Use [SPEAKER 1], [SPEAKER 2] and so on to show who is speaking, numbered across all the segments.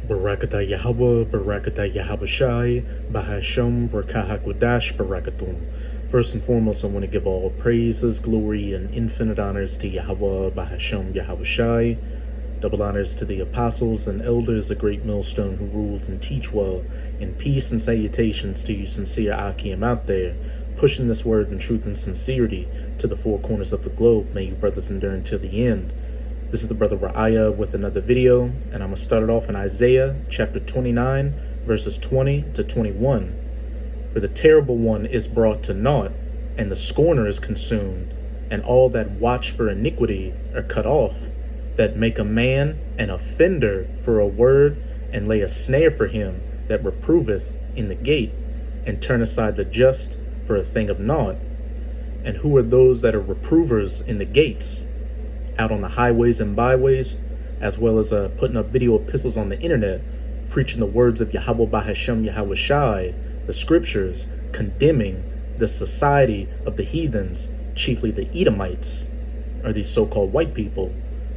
[SPEAKER 1] Barakatah Yahweh, Barakatah Yahawashi, Bahasham, Barakahakwadash, Barakatum. First and foremost, I want to give all praises, glory, and infinite honors to Yahweh, Bahasham, Yahawashi. Double honors to the apostles and elders, a great millstone who ruled and teach well. And peace and salutations to you sincere Akim out there, pushing this word in truth and sincerity to the four corners of the globe. May you brothers endure until the end. This is the brother Ra'aya with another video, and I'm going to start it off in Isaiah chapter 29, verses 20 to 21. For the terrible one is brought to naught, and the scorner is consumed, and all that watch for iniquity are cut off, that make a man an offender for a word, and lay a snare for him that reproveth in the gate, and turn aside the just for a thing of naught. And who are those that are reprovers in the gates? Out on the highways and byways, as well as putting up video epistles on the internet, preaching the words of Yahweh Bahashem Yahawashi, the scriptures, condemning the society of the heathens, chiefly the Edomites, are these so-called white people,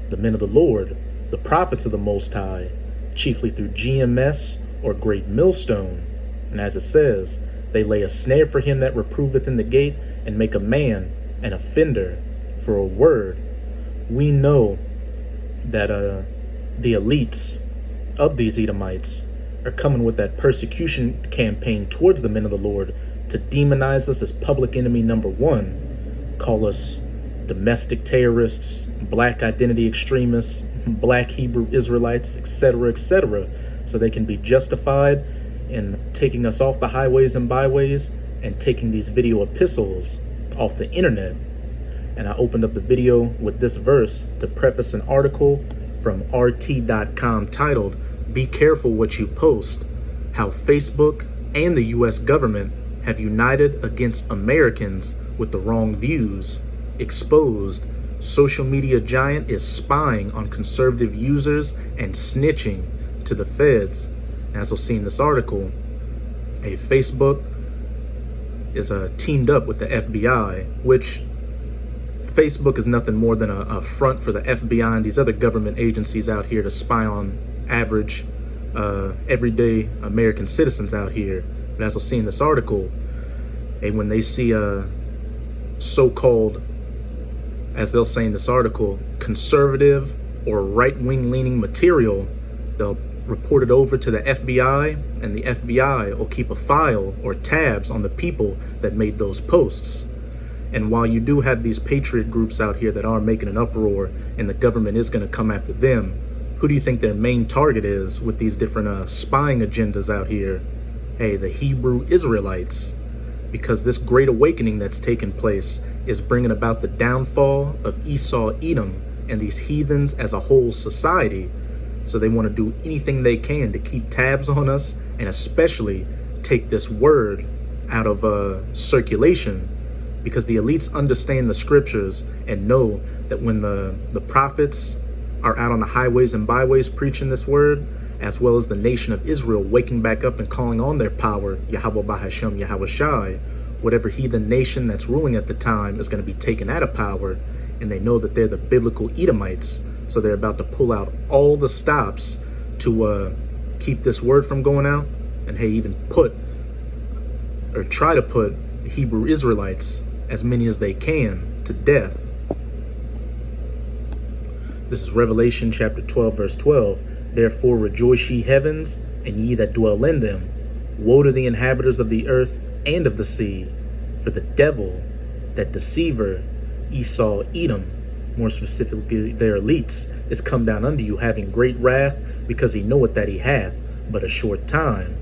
[SPEAKER 1] the men of the Lord, the prophets of the Most High, chiefly through GMS or Great Millstone. And as it says, they lay a snare for him that reproveth in the gate, and make a man an offender for a word. We know that the elites of these Edomites are coming with that persecution campaign towards the men of the Lord to demonize us as public enemy number one, call us domestic terrorists, black identity extremists, black Hebrew Israelites, etc., so they can be justified in taking us off the highways and byways and taking these video epistles off the internet. And I opened up the video with this verse to preface an article from RT.com titled, "Be Careful What You Post, How Facebook and the US Government Have United Against Americans with the Wrong Views. Exposed, social media giant is spying on conservative users and snitching to the feds." As we'll see in this article, Facebook is teamed up with the FBI, which Facebook is nothing more than a front for the FBI and these other government agencies out here to spy on average, everyday American citizens out here. But as we'll see in this article, when they see so-called, as they'll say in this article, conservative or right-wing leaning material, they'll report it over to the FBI, and the FBI will keep a file or tabs on the people that made those posts. And while you do have these patriot groups out here that are making an uproar and the government is going to come after them, who do you think their main target is with these different spying agendas out here? The Hebrew Israelites. Because this great awakening that's taken place is bringing about the downfall of Esau, Edom, and these heathens as a whole society. So they want to do anything they can to keep tabs on us, and especially take this word out of circulation. Because the elites understand the scriptures and know that when the prophets are out on the highways and byways preaching this word, as well as the nation of Israel waking back up and calling on their power, Yahweh Bahashem Yahawashi, whatever heathen nation that's ruling at the time is going to be taken out of power, and they know that they're the biblical Edomites, so they're about to pull out all the stops to keep this word from going out, and even try to put Hebrew Israelites, as many as they can, to death. This is Revelation chapter 12, verse 12. "Therefore rejoice ye heavens, and ye that dwell in them. Woe to the inhabitants of the earth and of the sea, for the devil, that deceiver, Esau, Edom," more specifically their elites, "is come down unto you, having great wrath, because he knoweth that he hath but a short time."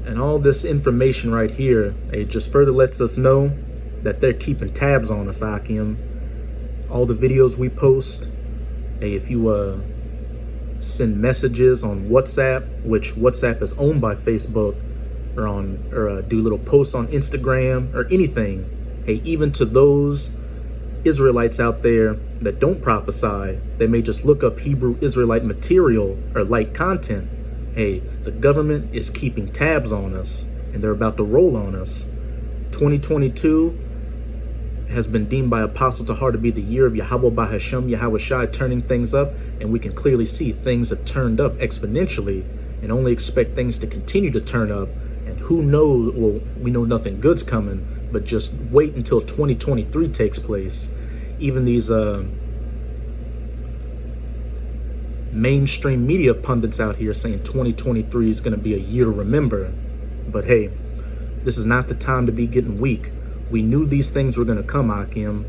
[SPEAKER 1] And all this information right here, it just further lets us know that they're keeping tabs on us, Akim. All the videos we post, if you send messages on WhatsApp, which WhatsApp is owned by Facebook, or do little posts on Instagram or anything, even to those Israelites out there that don't prophesy, they may just look up Hebrew Israelite material or like content. The government is keeping tabs on us, and they're about to roll on us. 2022 has been deemed by Apostle Tahar to be the year of Yahweh Bahashem, Yahweh Shai, turning things up, and we can clearly see things have turned up exponentially, and only expect things to continue to turn up. And who knows, well, we know nothing good's coming, but just wait until 2023 takes place. Even these mainstream media pundits out here saying 2023 is going to be a year to remember. But hey, this is not the time to be getting weak. We knew these things were going to come, Akim.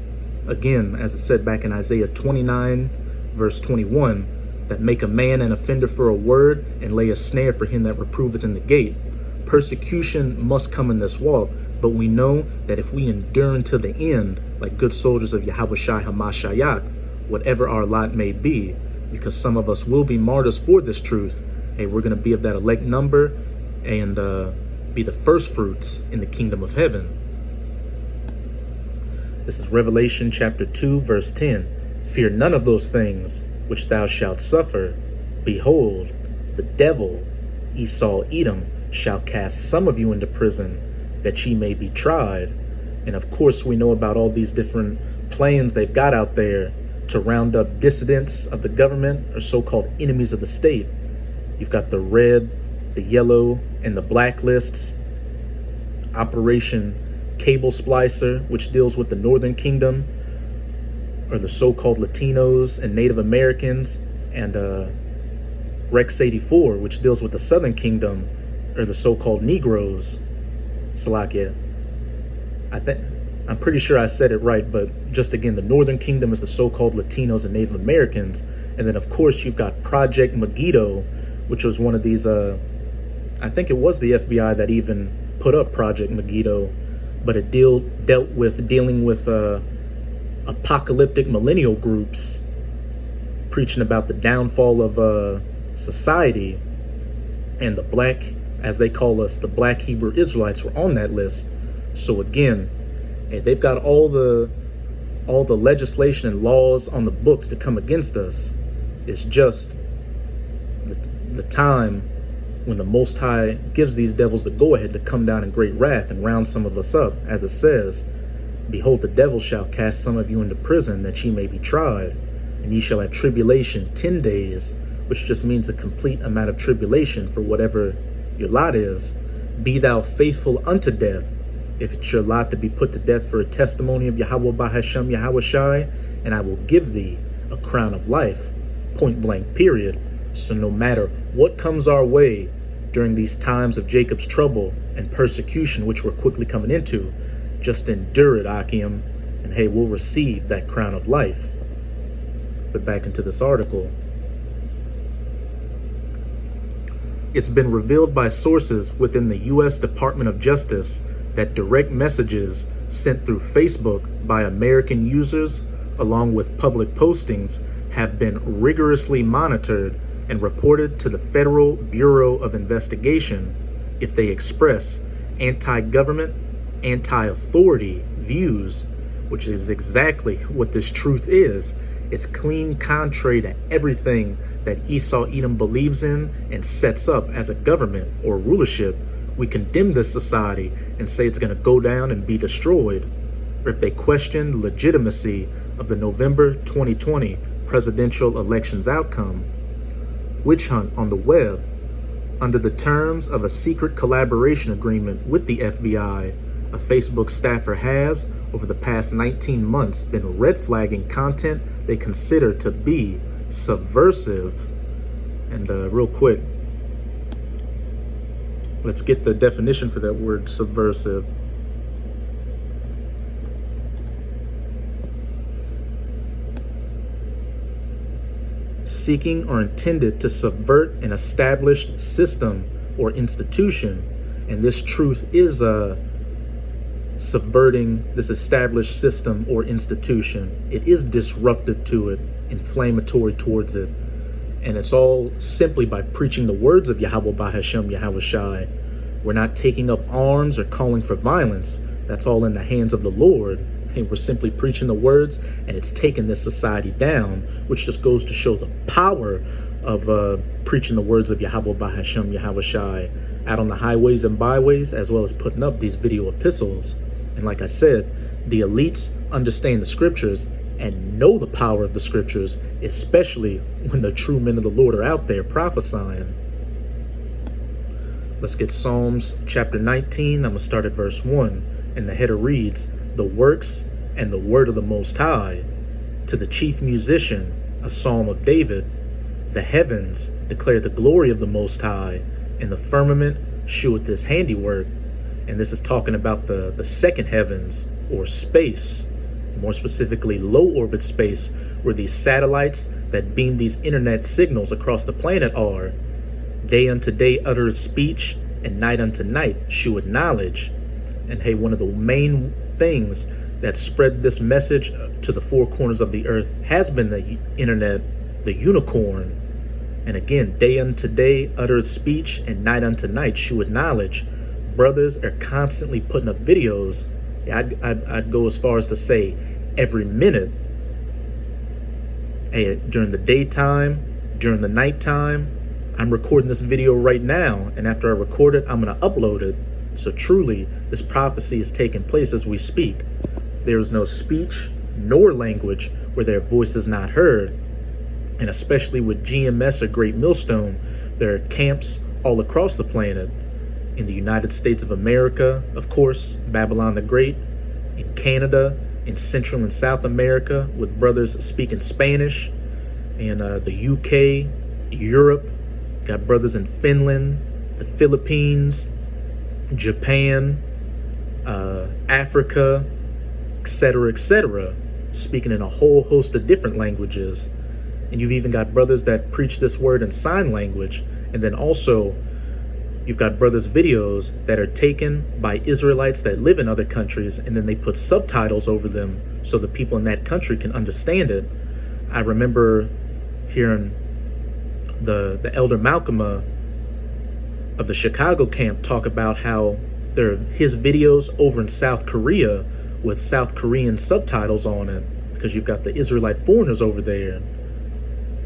[SPEAKER 1] Again, as it said back in Isaiah 29, verse 21, that make a man an offender for a word and lay a snare for him that reproveth in the gate. Persecution must come in this walk, but we know that if we endure until the end, like good soldiers of Yahweh Shai HaMashiach, whatever our lot may be, because some of us will be martyrs for this truth, hey, we're going to be of that elect number and be the first fruits in the kingdom of heaven. This is Revelation chapter 2, verse 10. Fear none of those things which thou shalt suffer. Behold, the devil, Esau Edom, shall cast some of you into prison, that ye may be tried. And of course, we know about all these different plans they've got out there to round up dissidents of the government, or so-called enemies of the state. You've got the red, the yellow, and the blacklists. Operation Cable Splicer, which deals with the Northern Kingdom, or the so-called Latinos and Native Americans, and Rex 84, which deals with the Southern Kingdom, or the so-called Negroes. Salakia. I'm pretty sure I said it right, but just again, the Northern Kingdom is the so-called Latinos and Native Americans. And then, of course, you've got Project Megiddo, which was one of these, I think it was the FBI that even put up Project Megiddo, but it dealt with dealing with apocalyptic millennial groups preaching about the downfall of society. And the black, as they call us, the black Hebrew Israelites were on that list. So again, they've got all the legislation and laws on the books to come against us. It's just the time when the Most High gives these devils the go-ahead to come down in great wrath and round some of us up, as it says, behold, the devil shall cast some of you into prison, that ye may be tried, and ye shall have tribulation 10 days, which just means a complete amount of tribulation for whatever your lot is. Be thou faithful unto death, if it's your lot to be put to death for a testimony of Yahweh Bahashem Yahweh Shai, and I will give thee a crown of life, point blank, period. So no matter what comes our way during these times of Jacob's trouble and persecution, which we're quickly coming into, just endure it, Akim, and hey, we'll receive that crown of life. But back into this article. It's been revealed by sources within the U.S. Department of Justice that direct messages sent through Facebook by American users, along with public postings, have been rigorously monitored and reported to the Federal Bureau of Investigation if they express anti-government, anti-authority views, which is exactly what this truth is. It's clean contrary to everything that Esau Edom believes in and sets up as a government or rulership. We condemn this society and say it's going to go down and be destroyed. Or if they question the legitimacy of the November 2020 presidential elections outcome. Witch hunt on the web. Under the terms of a secret collaboration agreement with the FBI, a Facebook staffer has, over the past 19 months, been red flagging content they consider to be subversive. And real quick, let's get the definition for that word, subversive. Seeking or intended to subvert an established system or institution. And this truth is subverting this established system or institution. It is disruptive to it, inflammatory towards it. And it's all simply by preaching the words of Yahweh Bahashem Yahweh Shai. We're not taking up arms or calling for violence. That's all in the hands of the Lord. And we're simply preaching the words, and it's taking this society down, which just goes to show the power of preaching the words of Yahweh Bahashem Yahweh Shai out on the highways and byways, as well as putting up these video epistles. And like I said, the elites understand the scriptures and know the power of the scriptures, especially when the true men of the Lord are out there prophesying. Let's get Psalms chapter 19. I'm going to start at verse 1. And the header reads, "The works and the word of the Most High, to the chief musician, a psalm of David. The heavens declare the glory of the Most High, and the firmament sheweth his handiwork." And this is talking about the second heavens, or space, more specifically low orbit space, where these satellites that beam these internet signals across the planet are. Day unto day uttereth speech, and night unto night sheweth knowledge. And hey, one of the main things that spread this message to the four corners of the earth has been the internet, the unicorn. And again, day unto day uttereth speech, and night unto night sheweth knowledge. Brothers are constantly putting up videos. I'd go as far as to say every minute. Hey, during the daytime, during the nighttime. I'm recording this video right now, and after I record it, I'm going to upload it. So truly, this prophecy is taking place as we speak. There is no speech nor language where their voice is not heard. And especially with GMS or Great Millstone, there are camps all across the planet. In the United States of America, of course, Babylon the Great. In Canada, in Central and South America, with brothers speaking Spanish. In the UK, Europe, got brothers in Finland, the Philippines, Japan, Africa, etc., speaking in a whole host of different languages. And you've even got brothers that preach this word in sign language. And then also, you've got brothers' videos that are taken by Israelites that live in other countries, and then they put subtitles over them so the people in that country can understand it. I remember hearing the Elder Malcolm of the Chicago camp talk about how his videos over in South Korea with South Korean subtitles on it, because you've got the Israelite foreigners over there,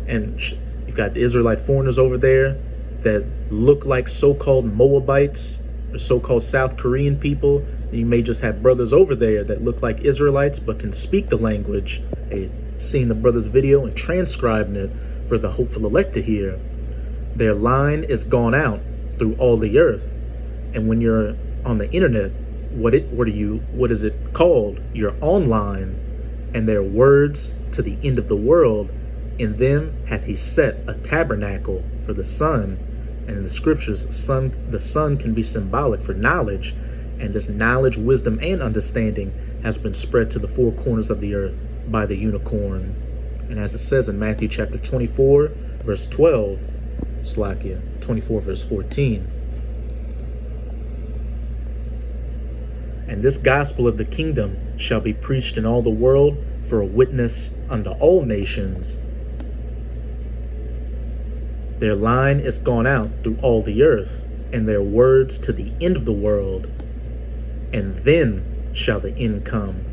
[SPEAKER 1] and you've got the Israelite foreigners over there that look like so-called Moabites or so-called South Korean people. And you may just have brothers over there that look like Israelites but can speak the language. Hey, seeing the brother's video and transcribing it for the hopeful elect to hear. Their line is gone out through all the earth. And when you're on the internet, what is it called? You're online, and their words to the end of the world. In them hath he set a tabernacle for the sun. And in the scriptures, the sun can be symbolic for knowledge, and this knowledge, wisdom, and understanding has been spread to the four corners of the earth by the unicorn. And as it says in Matthew chapter 24, verse 12, 24 verse 14. And this gospel of the kingdom shall be preached in all the world for a witness unto all nations. Their line is gone out through all the earth, and their words to the end of the world. And then shall the end come,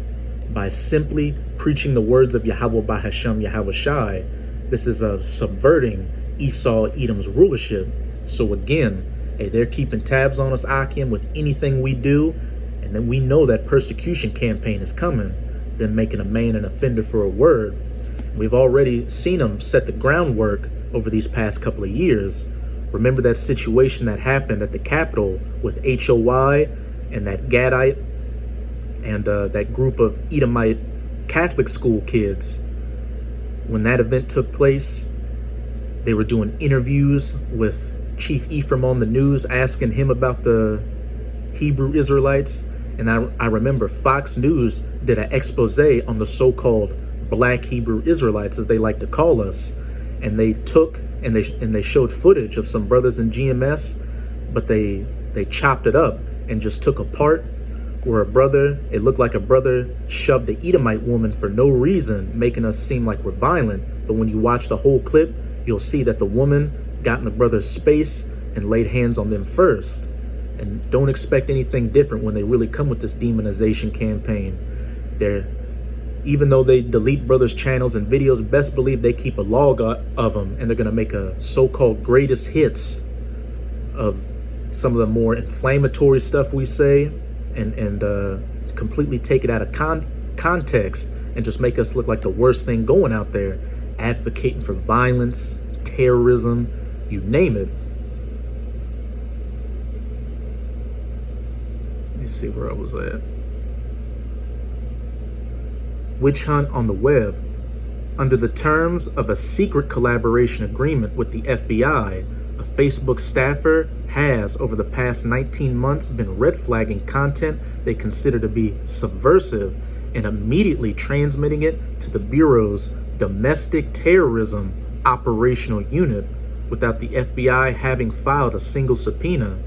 [SPEAKER 1] by simply preaching the words of Yahweh Bahashem Yahweh Shai. This is subverting Esau Edom's rulership. So again, hey, they're keeping tabs on us, Akim, with anything we do, and then we know that persecution campaign is coming, them making a man an offender for a word. We've already seen them set the groundwork over these past couple of years. Remember that situation that happened at the Capitol with HOI and that Gadite and that group of Edomite Catholic school kids? When that event took place, they were doing interviews with Chief Ephraim on the news, asking him about the Hebrew Israelites. And I remember Fox News did an expose on the so-called Black Hebrew Israelites, as they like to call us. And they took and they showed footage of some brothers in GMS, but they chopped it up and just took a part where it looked like a brother shoved the Edomite woman for no reason, making us seem like we're violent. But when you watch the whole clip, you'll see that the woman got in the brother's space and laid hands on them first. And don't expect anything different when they really come with this demonization campaign. Even though they delete brothers' channels and videos, best believe they keep a log of them, and they're going to make a so-called greatest hits of some of the more inflammatory stuff we say, and completely take it out of context and just make us look like the worst thing going out there, advocating for violence, terrorism, you name it. Let me see where I was at. Witch hunt on the web. Under the terms of a secret collaboration agreement with the FBI, a Facebook staffer has, over the past 19 months, been red flagging content they consider to be subversive and immediately transmitting it to the Bureau's Domestic Terrorism Operational Unit without the FBI having filed a single subpoena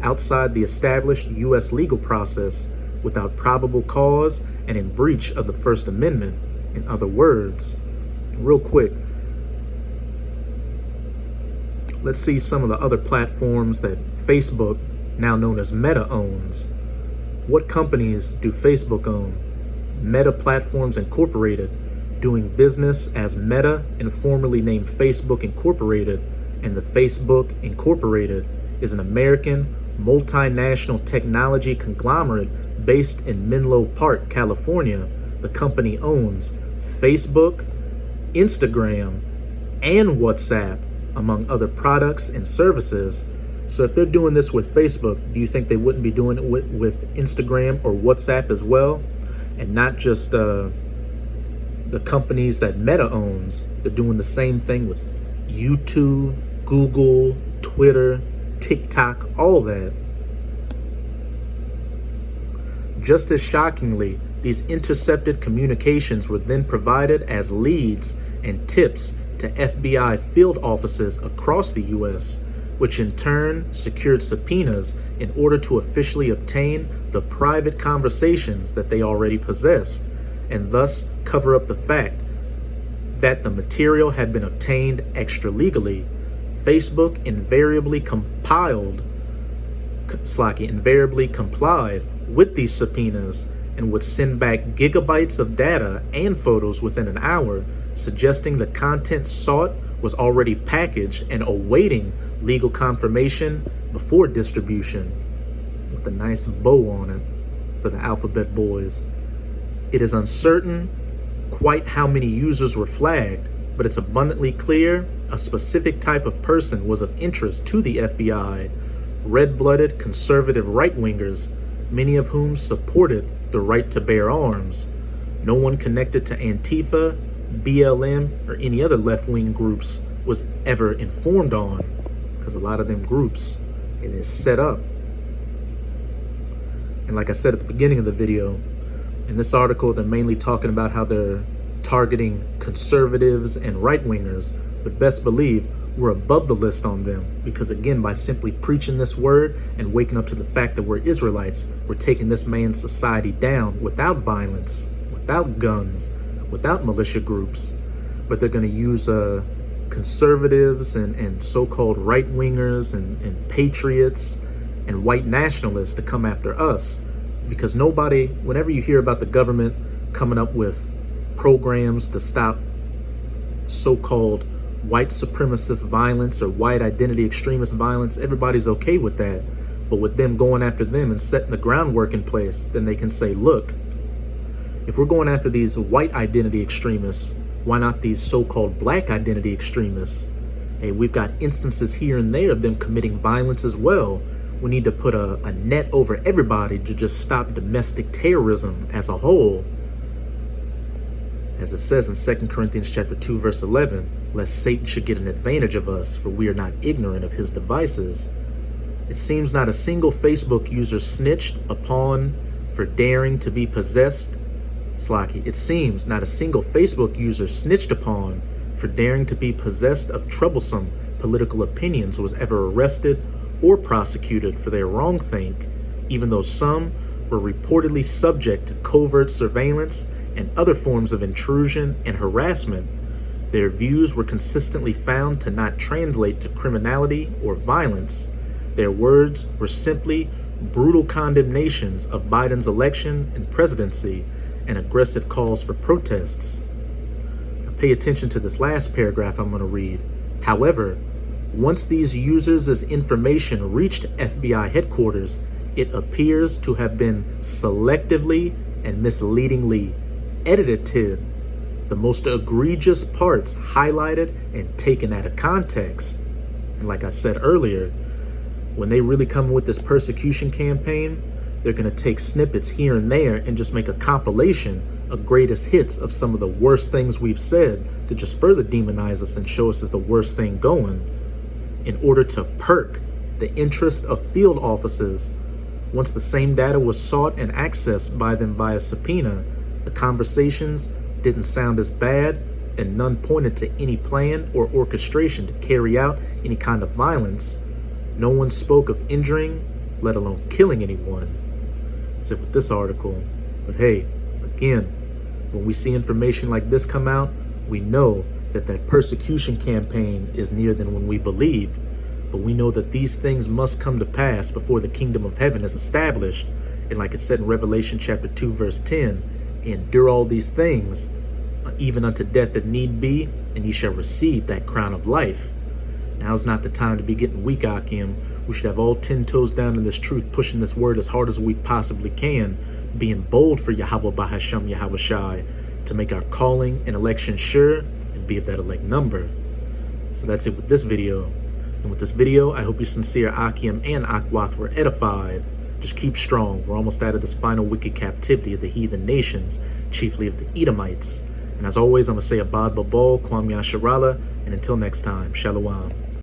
[SPEAKER 1] outside the established U.S. legal process, without probable cause and in breach of the First Amendment. In other words, real quick, let's see some of the other platforms that Facebook, now known as Meta, owns. What companies do Facebook own? Meta Platforms Incorporated, doing business as Meta and formerly named Facebook Incorporated, and the Facebook Incorporated is an American multinational technology conglomerate based in Menlo Park, California. The company owns Facebook, Instagram, and WhatsApp, among other products and services. So if they're doing this with Facebook, do you think they wouldn't be doing it with Instagram or WhatsApp as well? And not just the companies that Meta owns. They're doing the same thing with YouTube, Google, Twitter, TikTok, all that. Just as shockingly, these intercepted communications were then provided as leads and tips to FBI field offices across the U.S., which in turn secured subpoenas in order to officially obtain the private conversations that they already possessed, and thus cover up the fact that the material had been obtained extra-legally. Facebook invariably complied with these subpoenas and would send back gigabytes of data and photos within an hour, suggesting the content sought was already packaged and awaiting legal confirmation before distribution, with a nice bow on it for the Alphabet Boys. It is uncertain quite how many users were flagged, but it's abundantly clear a specific type of person was of interest to the FBI: red-blooded conservative right-wingers, many of whom supported the right to bear arms. No one connected to Antifa, BLM, or any other left-wing groups was ever informed on, because a lot of them groups, it is set up. And like I said at the beginning of the video, in this article, they're mainly talking about how they're targeting conservatives and right-wingers, but best believe we're above the list on them, because again, by simply preaching this word and waking up to the fact that we're Israelites, we're taking this man's society down without violence, without guns, without militia groups. But they're going to use conservatives and so-called right-wingers and patriots and white nationalists to come after us, because nobody, whenever you hear about the government coming up with programs to stop so-called white supremacist violence or white identity extremist violence, everybody's okay with that. But with them going after them and setting the groundwork in place, then they can say, look, if we're going after these white identity extremists, why not these so-called black identity extremists? Hey, we've got instances here and there of them committing violence as well. We need to put a net over everybody to just stop domestic terrorism as a whole. As it says in 2 Corinthians chapter 2, verse 11, lest Satan should get an advantage of us, for we are not ignorant of his devices. It seems not a single Facebook user snitched upon for daring to be possessed. It seems not a single Facebook user snitched upon for daring to be possessed of troublesome political opinions was ever arrested or prosecuted for their wrongthink, even though some were reportedly subject to covert surveillance and other forms of intrusion and harassment. Their views were consistently found to not translate to criminality or violence. Their words were simply brutal condemnations of Biden's election and presidency and aggressive calls for protests. Now pay attention to this last paragraph I'm going to read. However, once these users' information reached FBI headquarters, it appears to have been selectively and misleadingly edited, the most egregious parts highlighted and taken out of context. And like I said earlier, when they really come with this persecution campaign, they're going to take snippets here and there and just make a compilation of greatest hits of some of the worst things we've said to just further demonize us and show us as the worst thing going, in order to perk the interest of field officers. Once the same data was sought and accessed by them via subpoena, the conversations didn't sound as bad, and none pointed to any plan or orchestration to carry out any kind of violence. No one spoke of injuring, let alone killing anyone. That's it with this article. But hey, again, when we see information like this come out, we know that that persecution campaign is nearer than when we believed. But we know that these things must come to pass before the kingdom of heaven is established. And like it said in Revelation chapter 2, verse 10, endure all these things, even unto death if need be, and ye shall receive that crown of life. Now's not the time to be getting weak, Akim. We should have all 10 toes down in this truth, pushing this word as hard as we possibly can, being bold for Yahweh Bahasham Yahweh Shai, to make our calling and election sure and be of that elect number. So that's it with this video. And with this video, I hope you sincere Akim and Akwath were edified. Just keep strong. We're almost out of this final wicked captivity of the heathen nations, chiefly of the Edomites. And as always, I'm going to say Abad Babal, Kwam Yasharala, and until next time, Shalom.